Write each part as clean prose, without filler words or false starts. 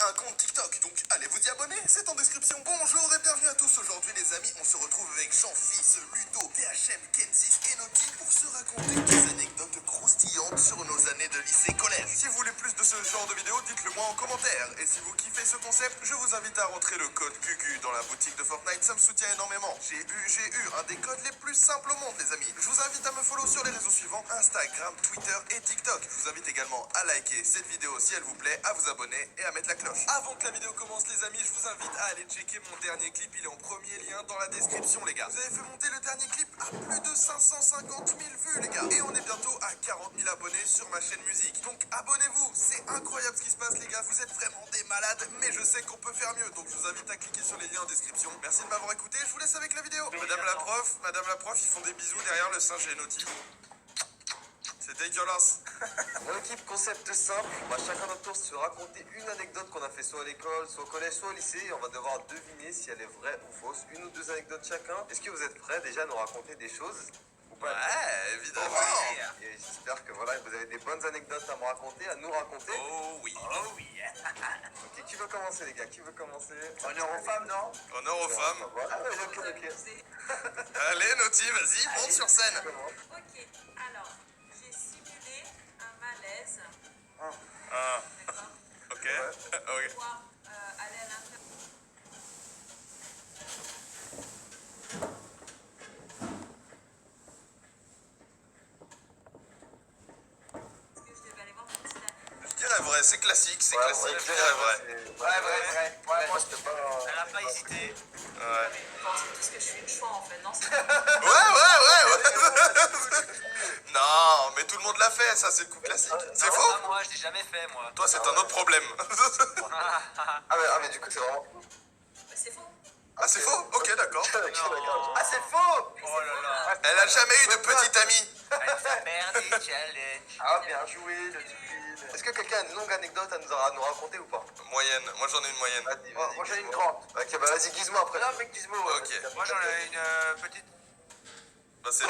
un compte TikTok, donc allez vous y abonner, c'est en description. Bonjour et bienvenue à tous. Aujourd'hui les amis, on se retrouve avec Jean-Fils, Ludo, THM, Kensis et Noti pour se raconter des anecdotes croustillantes sur nos années de lycée collège. Si vous voulez plus de ce genre de vidéos, dites-le moi en commentaire. Et si vous kiffez ce concept, je vous invite à rentrer le code QQ dans la boutique de Fortnite, ça me soutient énormément. J'ai eu un des codes les plus simples au monde les amis. Je vous invite à me follow sur les réseaux suivants, Instagram, Twitter et TikTok. Je vous invite également à liker cette vidéo si elle vous plaît, à vous abonner et à mettre la cloche. Avant que la vidéo commence les amis, je vous invite à aller checker mon dernier clip, il est en premier lien dans la description les gars. Vous avez fait monter le dernier clip à plus de 550 000 vues les gars. Et on est bientôt à 40 000 abonnés sur ma chaîne musique. Donc abonnez-vous, c'est incroyable ce qui se passe les gars, vous êtes vraiment des malades, mais je sais qu'on peut faire mieux. Donc je vous invite à cliquer sur les liens en description. Merci de m'avoir écouté, je vous laisse avec la vidéo. Madame la prof, ils font des bisous derrière le singe et Noti. C'est dégueulasse. Dans l'équipe, concept simple, on va chacun notre tour se raconter une anecdote qu'on a fait soit à l'école, soit au collège, soit au lycée. Et on va devoir deviner si elle est vraie ou fausse. Une ou deux anecdotes chacun. Est-ce que vous êtes prêts déjà à nous raconter des choses ou pas? Ouais, évidemment. Et j'espère que voilà, vous avez des bonnes anecdotes à me raconter, à nous raconter. Oh oui. Oh oui. Ok, qui veut commencer les gars? Qui veut commencer? Honneur aux femmes, non? Honneur aux femmes. Ah ouais, ok. Allez Noti, vas-y, monte sur scène. Ok, alors, j'ai simulé un malaise. Ah, D'accord. ok. Ouais. Ok. Pouvoir aller à l'intérieur. Est-ce que je devais aller voir mon petit ami? Je dirais vrai, c'est classique, c'est Ouais, classique, ouais, je dirais vrai. Ouais. Ouais, moi c'était pas. Elle a pas hésité. Ouais. Vous pensez tous que je suis une choix en fait, non? C'est Ouais. Non, mais tout le monde l'a fait, ça c'est le coup classique. C'est Non, faux? pas moi, je l'ai jamais fait, moi. Toi c'est un autre problème. Ah mais du coup c'est vraiment. Mais c'est faux. Ah c'est faux? Ok d'accord. Ok, d'accord. Ah, c'est faux! Mais Oh c'est là faux, là. Elle a jamais eu de petite amie. Elle fait Bernie Challenge. Ah bien joué le type. Est-ce que quelqu'un a une longue anecdote à nous raconter ou pas? Moyenne, moi j'en ai une moyenne. Vas-y, Oh, vas-y. moi, j'en ai une Gizmo. grande. Ok, bah vas-y, Gizmo après. Non, mais Gizmo. Ok. Moi, j'en ai une petite. Bah c'est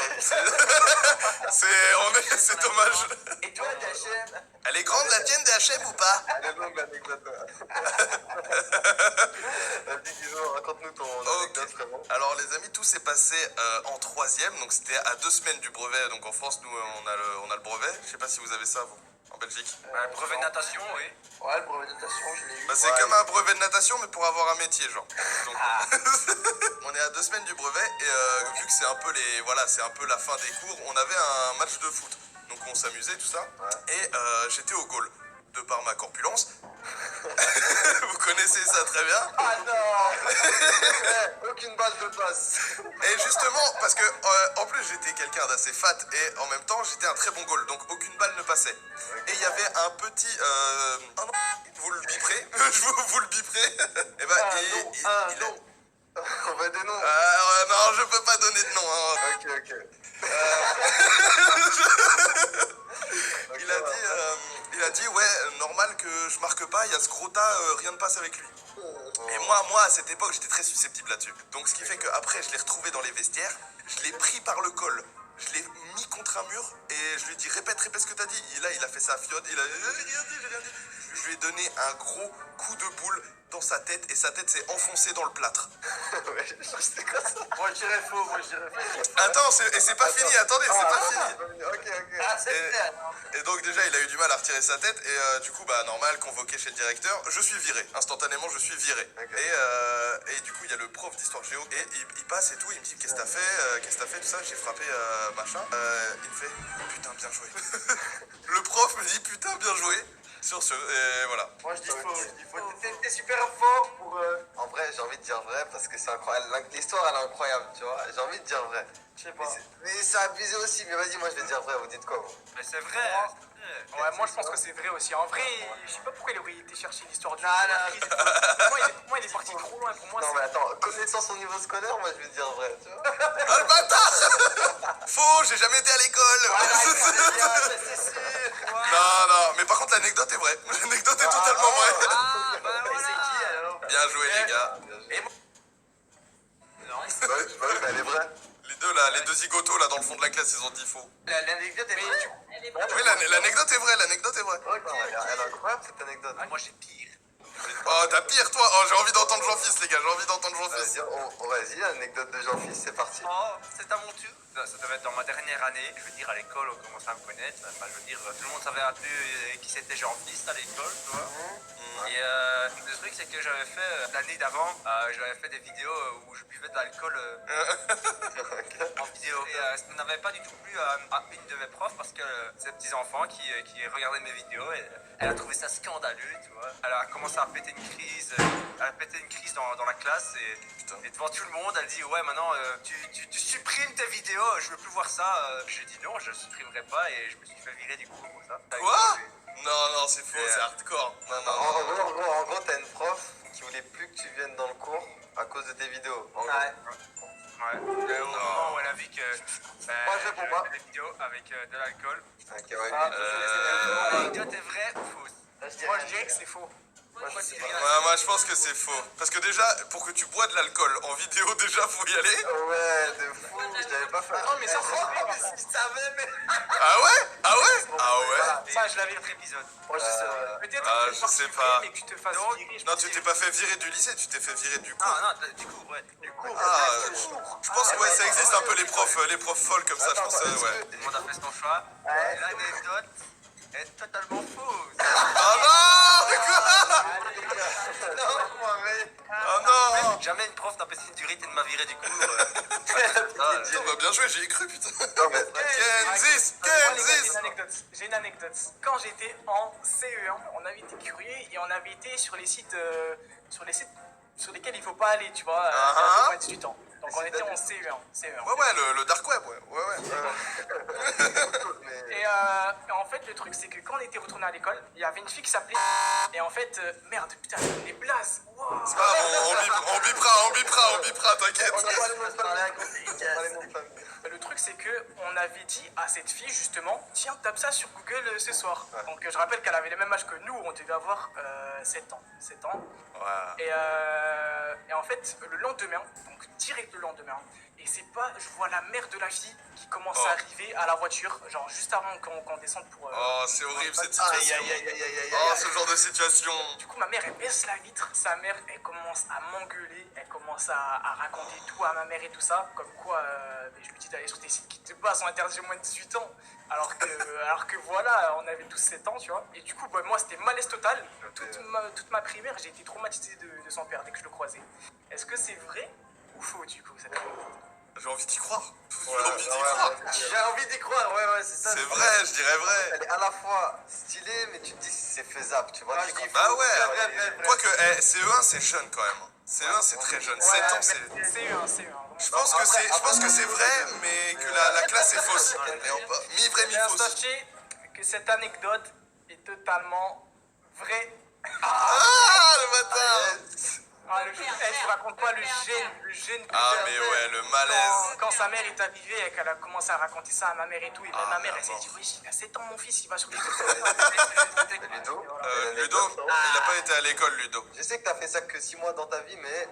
dommage. Et toi, ta chaîne? Elle est grande la tienne d'H&M ou pas? Elle est longue l'anecdote. Vas-y, Gizmo, raconte-nous ton anecdote vraiment. Alors les amis, tout s'est passé en troisième, donc c'était à 2 semaines du brevet. Donc en France, nous on a le brevet. Je sais pas si vous avez ça vous, en Belgique. Brevet de natation, oui. Ouais, le brevet de natation, je l'ai eu. Bah c'est Ouais. comme un brevet de natation mais pour avoir un métier genre. Donc, on est à 2 semaines du brevet et vu que c'est un peu c'est un peu la fin des cours, on avait un match de foot. Donc on s'amusait tout ça. Ouais. Et j'étais au goal de par ma corpulence. Vous connaissez ça très bien. Ah non. Aucune balle de passe. Et justement, parce que en plus j'étais quelqu'un d'assez fat et en même temps j'étais un très bon goal, donc aucune balle ne passait. Et il y avait un petit... vous le biperez. vous le biperez. Et bah, Non. On va des noms. non, je peux pas donner de nom. Hein. Ok. Il a dit ouais, normal que je marque pas, il y a ce Scrota, rien ne passe avec lui. Et moi à cette époque j'étais très susceptible là-dessus. Donc ce qui fait qu'après je l'ai retrouvé dans les vestiaires, je l'ai pris par le col, je l'ai mis contre un mur et je lui ai dit répète ce que t'as dit. Et là il a fait sa fiotte, j'ai rien dit. Je lui ai donné un gros coup de boule dans sa tête et sa tête s'est enfoncée dans le plâtre. C'était quoi ça? Moi, je dirais faux. Attends, c'est pas fini, attendez, c'est pas fini. Ok. Ah, c'est clair. Et donc déjà il a eu du mal à retirer sa tête et du coup bah normal, convoqué chez le directeur, je suis viré, instantanément je suis viré. Ok. Et du coup il y a le prof d'histoire géo et il passe et tout, il me dit qu'est-ce que t'as fait tout ça, j'ai frappé machin. Il me fait putain bien joué. Le prof me dit putain bien joué sur ce et voilà. Moi, je dis faux. Faux. T'es super fort pour. En vrai, j'ai envie de dire vrai parce que c'est incroyable. L'histoire, elle est incroyable, tu vois. J'ai envie de dire vrai. Je sais pas. Mais c'est abusé aussi. Mais vas-y, moi, je vais dire vrai. Vous dites quoi, vous? Mais c'est vrai. Ouais, moi je pense que c'est vrai aussi. En vrai, je sais pas pourquoi il aurait été chercher l'histoire du Non, crise et tout. Pour moi, il est parti trop loin. Pour moi, Non, mais attends, connaissant son niveau scolaire, moi, je vais dire vrai, tu vois. Ah le bâtard. Faux, j'ai jamais été à l'école. C'est sûr. Non, mais par contre l'anecdote est vraie. L'anecdote est totalement vraie. Ah, bah Mais voilà. c'est qui, alors? Bien joué les gars. Et moi. Non. Bah oui, mais elle est vraie. Les deux là, les deux zigotos là dans le fond de la classe, ils ont dit faux. L'anecdote est vraie. Elle est vraie. Oui, l'anecdote est vraie, l'anecdote est vraie. Ok, elle est incroyable, cette anecdote. Moi, j'ai pire. Oh, t'as pire, toi. Oh, j'ai envie d'entendre Jean-Fils, les gars. J'ai envie d'entendre Jean-Fils. Vas-y, l'anecdote de Jean-Fils, c'est parti. Oh, c'est à mon tour. Ça devait être dans ma dernière année. Je veux dire, à l'école, on commençait à me connaître. Enfin, je veux dire, tout le monde savait un peu qui c'était Jean-Fils à l'école, tu vois. Et le truc, c'est que j'avais fait, l'année d'avant, j'avais fait des vidéos où je buvais de l'alcool en vidéo. Et ça n'avait pas du tout plu à une de mes profs parce que c'est des petits enfants qui regardaient mes vidéos et elle a trouvé ça scandaleux, tu vois. Elle a commencé à péter une crise, dans la classe et devant tout le monde, elle dit ouais maintenant tu supprimes tes vidéos, je veux plus voir ça. J'ai dit non, je supprimerai pas et je me suis fait virer du coup pour ça. Quoi? Non, c'est faux, c'est hardcore. Non, en gros, t'as une prof qui voulait plus que tu viennes dans le cours à cause de tes vidéos. En gros. Ouais. Au moment où elle a vu que Moi, je réponds pas. des vidéos avec de l'alcool. Ok, ouais. L'anecdote est vraie ou fausse? Moi, je dirais que c'est faux. Moi, je pense que c'est faux. Parce que déjà, pour que tu bois de l'alcool en vidéo, déjà, faut y aller. Ouais, de fou, je l'avais pas fait. Non, mais ça, c'est vrai. Je savais, mais. Ah ouais? Ça, je l'avais Autre épisode. Moi, je sais, Peut-être Ah, que je tu sais fasses pas. mais que tu te fasses Non, virer. Non, tu t'es pas fait virer du lycée, tu t'es fait virer du coup. Non, du coup, ouais. Du coup, Ah, je pense que ouais, ça existe un peu les profs folles comme ça, je pense, ouais. tout le monde a fait son choix. Ouais. L'anecdote est totalement fausse. Ah non! Quoi? Non, arrête. Ah non! Jamais une prof n'a passé une durite et ne m'a viré du coup. Putain, bah bien joué, j'y ai cru, putain. Non, mais. Kansas! J'ai une anecdote. Quand j'étais en CE1, on avait été curieux et on avait été sur les sites, sur lesquels il faut pas aller, tu vois, à moins de 18 ans. Donc on était en CE1. Ouais, le dark web, ouais. Et en fait, le truc, c'est que quand on était retourné à l'école, il y avait une fille qui s'appelait. Et en fait, merde, putain, les blases. Wow. C'est pas grave, on bipera, t'inquiète. On va pas les mots de parler à côté. On va pas les mots de famille. Le truc, c'est que on avait dit à cette fille, justement, tiens, tape ça sur Google ce soir. Ouais. Donc je rappelle qu'elle avait le même âge que nous, on devait avoir 7 ans. 7 ans. Ouais. Et en fait, le lendemain, donc direct le lendemain, et c'est pas, je vois la mère de la fille qui commence à arriver à la voiture, genre juste avant qu'on descende pour. Oh, c'est horrible cette situation. Oh, ce genre de situation. Du coup, ma mère, elle baisse la vitre. Sa mère, elle commence à m'engueuler. Elle commence à raconter tout à ma mère et tout ça. Comme quoi, je lui dis d'aller sur des sites qui de base sont interdits aux moins de 18 ans. Alors que voilà, on avait tous 7 ans, tu vois. Et du coup, bah, moi, c'était malaise total. Toute ma primaire, j'ai été traumatisé de son père dès que je le croisais. Est-ce que c'est vrai ou faux, du coup, cette anecdote? J'ai envie d'y croire. J'ai envie d'y croire, ouais, c'est ça. C'est vrai, je dirais vrai. Elle est à la fois stylée, mais tu te dis que c'est faisable, tu vois. Tu dis, Bah ouais. vrai. Quoique, CE1, c'est jeune quand même. CE1, c'est très jeune. 7 ans, c'est. C'est Je pense que c'est vrai, mais que la classe est fausse. Mi-vrai, mi-fausse. Sachez que cette anecdote est totalement vraie. Ah, le bâtard! Je raconte pas le gène que Ah, j'ai. mais ouais, le malaise. Quand sa mère est arrivée et qu'elle a commencé à raconter ça à ma mère et tout, et même ma mère, elle s'est mort. dit, oui, il a 7 ans, mon fils, il va sur les Ludo. Ludo, il a pas été à l'école, Ludo. Je sais que t'as fait ça que 6 mois dans ta vie, mais.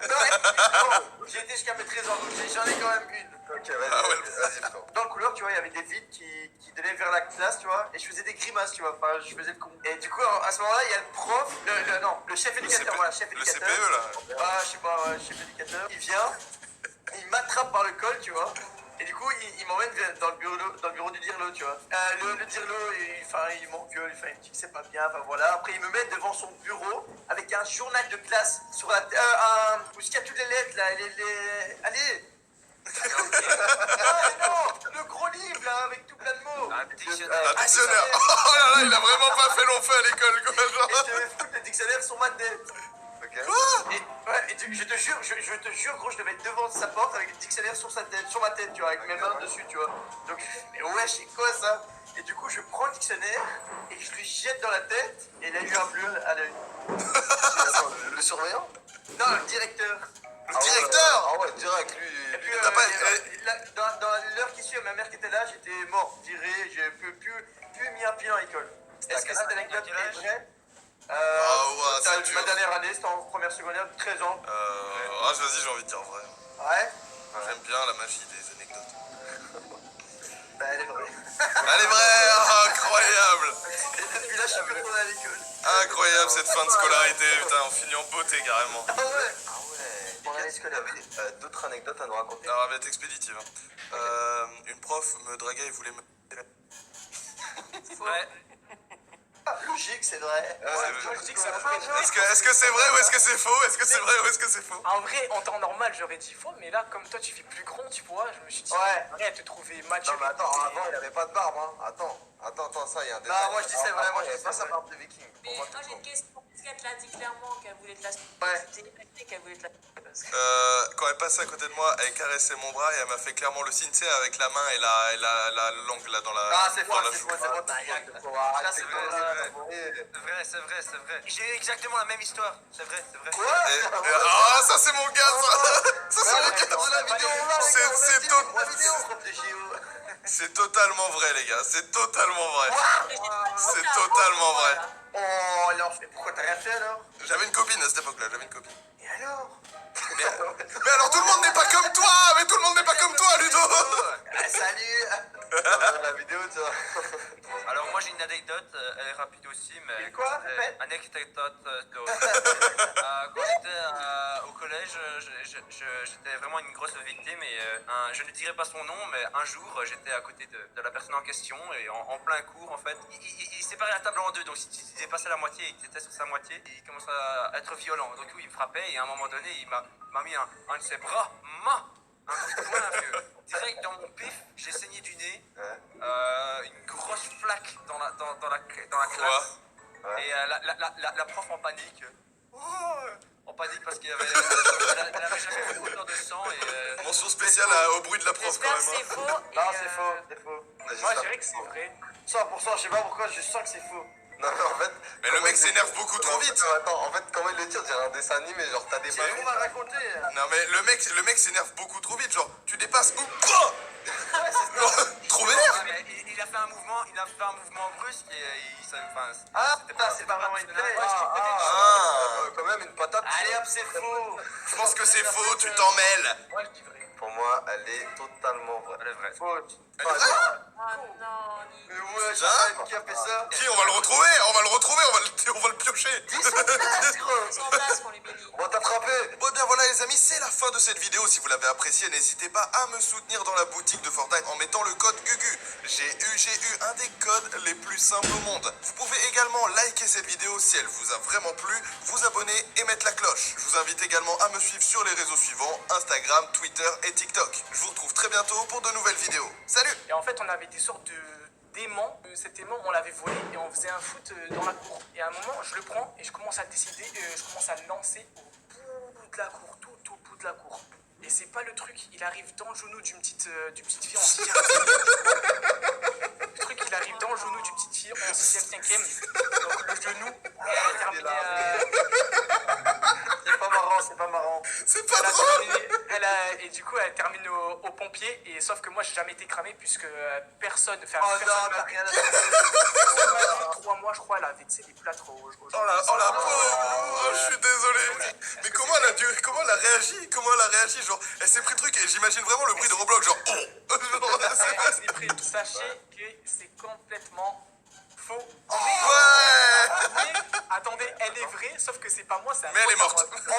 J'ai été jusqu'à mes 13 ans, donc j'en ai quand même une. Ok, Ah ouais. vas-y, frérot. Dans le couloir, tu vois, il y avait des vides qui donnaient vers la classe, tu vois, et je faisais des grimaces, tu vois, enfin, je faisais le con. Et du coup, à ce moment-là, il y a le prof, le chef éducateur, voilà, chef Le éducateur. CPE, là. Ah, je sais pas, ouais, chef éducateur. Il vient, il m'attrape par le col, tu vois. Et du coup, il m'emmène dans le bureau du dirlo, tu vois. Le dirlo, il m'engueule, il me dit que c'est pas bien, enfin voilà. Après, il me met devant son bureau avec un journal de classe sur la où il y a toutes les lettres, là, allez. Non, le gros livre, là, avec tout plein de mots. Un dictionnaire. Un dictionnaire. Oh là là, il a vraiment pas fait long feu à l'école, quoi. Et Genre. je devais foutre le dictionnaire sur ma tête. Quoi? Et je te jure, gros, je devais être devant sa porte avec le dictionnaire sur ma tête, tu vois, avec mes mains dessus, tu vois. Donc, mais ouais, c'est quoi ça? Et du coup, je prends le dictionnaire et je lui jette dans la tête et il a eu un bleu à l'œil. Le surveillant? Non, le directeur. Le directeur? Ah ouais, direct, lui. Et puis, T'as pas- dans l'heure qui suit, ma mère qui était là, j'étais mort, viré, je peux plus mis un pied dans l'école. Est-ce que cette anecdote est vraie? Ah ouais, c'est dur. Ma dernière année, c'était en première secondaire, 13 ans. Vas-y, j'ai envie de dire vrai. Ouais. J'aime bien la magie des anecdotes. Bah, elle est vraie. Elle est vraie, incroyable. Et depuis là, je suis plus retourné à l'école. Incroyable cette fin de scolarité, putain, on finit en beauté carrément. Ah ouais. Mon année scolaire. D'autres anecdotes à nous raconter? Alors, elle va être expéditive. Hein. Une prof me draguait et voulait me... Ouais. Logique, c'est vrai. Moi, je dis que c'est vrai. Est-ce que c'est vrai ou est-ce que c'est faux? Est-ce que c'est vrai ou est-ce que c'est faux? En vrai, en temps normal, j'aurais dit faux, mais là, comme toi, tu fais plus grand, tu vois, je me suis dit, Ouais. arrête de trouver match. Non, mais attends, avant, il avait pas de barbe, hein. Attends, ça, il y a un détail. Non, moi, je dis c'est vrai, moi, je dis pas sa barbe de viking. Mais Pour moi, moi j'ai une question. Est-ce qu'elle te l'a dit clairement qu'elle voulait te la Ouais. C'était qu'elle voulait te la parce que... Quand elle passait à côté de moi, elle caressait mon bras et elle m'a fait clairement le signe, tu sais, avec la main et la langue là dans la... Ah, c'est faux, dans la c'est joue. faux, c'est faux. Là, c'est vrai. C'est vrai. J'ai eu exactement la même histoire. C'est vrai. Ah, ça c'est mon gars, ça c'est mon gars. C'est totalement vrai, les gars, c'est totalement vrai. C'est totalement vrai. Oh, alors, pourquoi t'as rien fait alors? J'avais une copine à cette époque-là, j'avais une copine. Et alors? Mais alors tout le monde n'est pas comme toi. Mais tout le monde n'est pas comme toi, Ludo. Salut. La vidéo, tu vois. Alors moi j'ai une anecdote, elle est rapide aussi, mais... Et quoi? Répète. Anecdote quand j'étais au collège, j'étais vraiment une grosse victime et je ne dirai pas son nom, mais un jour j'étais à côté de la personne en question et en plein cours en fait, il séparait la table en deux, donc s'il dépassait la moitié et qu'il était sur sa moitié, il commençait à être violent, donc oui, il me frappait et à un moment donné il m'a mis un de ses bras, un coup de poing, vieux. Direct dans mon pif, j'ai saigné du nez, une grosse flaque dans la classe. Ouais. Et la prof en panique. En panique parce qu'elle avait jamais vu autant de sang. Et, Mention spéciale au bruit de la prof quand J'espère même. que c'est Hein. faux. Non, c'est faux, c'est faux. Moi, je dirais que c'est vrai. 100%, je sais pas pourquoi, je sens que c'est faux. Non, mais en fait. Mais le mec s'énerve beaucoup trop vite. Attends, en fait, comment il le tire, on dirait un dessin animé, genre t'as des ballons à raconter. Non mais le mec s'énerve beaucoup trop vite, genre tu dépasses ou quoi? Trop vénère. mais il a fait un mouvement brusque et Ah, c'était putain, c'est pas vraiment une plaie. Quand même, une patate. Allez hop, c'est faux. Je pense que c'est faux, tu t'en mêles. Moi, je dis vrai. Pour moi, elle est totalement vraie. Elle est vraie. Faute. Elle est vraie? Ah non, Mais ouais, Ça qui a fait ça? Qui? On va le retrouver, on va le piocher. sans place pour les bénis. On va t'attraper. Bon bien voilà les amis, c'est la fin de cette vidéo. Si vous l'avez appréciée, n'hésitez pas à me soutenir dans la boutique de Fortnite en mettant le code GUGU. J'ai eu un des codes les plus simples au monde. Vous pouvez également liker cette vidéo si elle vous a vraiment plu, vous abonner et mettre la cloche. Je vous invite également à me suivre sur les réseaux suivants, Instagram, Twitter et TikTok. Je vous retrouve très bientôt pour de nouvelles vidéos. Salut! Et en fait, on avait des sortes d'aimants. Cet aimant, on l'avait volé et on faisait un foot dans la cour. Et à un moment, je le prends et je commence à décider, je commence à le lancer au bout de la cour, tout au bout de la cour. Et c'est pas le truc, il arrive dans le genou d'une petite fille en 6ème. Le truc, il arrive dans le genou d'une petite fille en 6ème, 5ème. Donc le genou, elle a terminé. C'est pas marrant. C'est pas drôle! Et du coup, elle termine au pompier. Et sauf que moi, j'ai jamais été cramé puisque personne. Oh non, t'as rien à faire. 3 mois, je crois, elle avait, tu sais, des plâtres au Oh la pauvre! Oh, je suis désolé! Mais comment elle a réagi? Comment elle a réagi? Genre, elle s'est pris le truc et j'imagine vraiment le bruit de Roblox, genre oh! Sachez que c'est complètement faux. Ouais! Mais, attendez, elle est vraie, sauf que c'est pas moi, c'est un Mais elle est pote à morte. moi.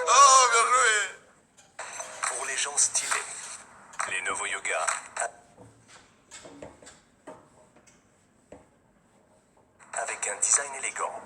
Oh, bien joué! Pour les gens stylés, les Novo Yoga. Avec un design élégant.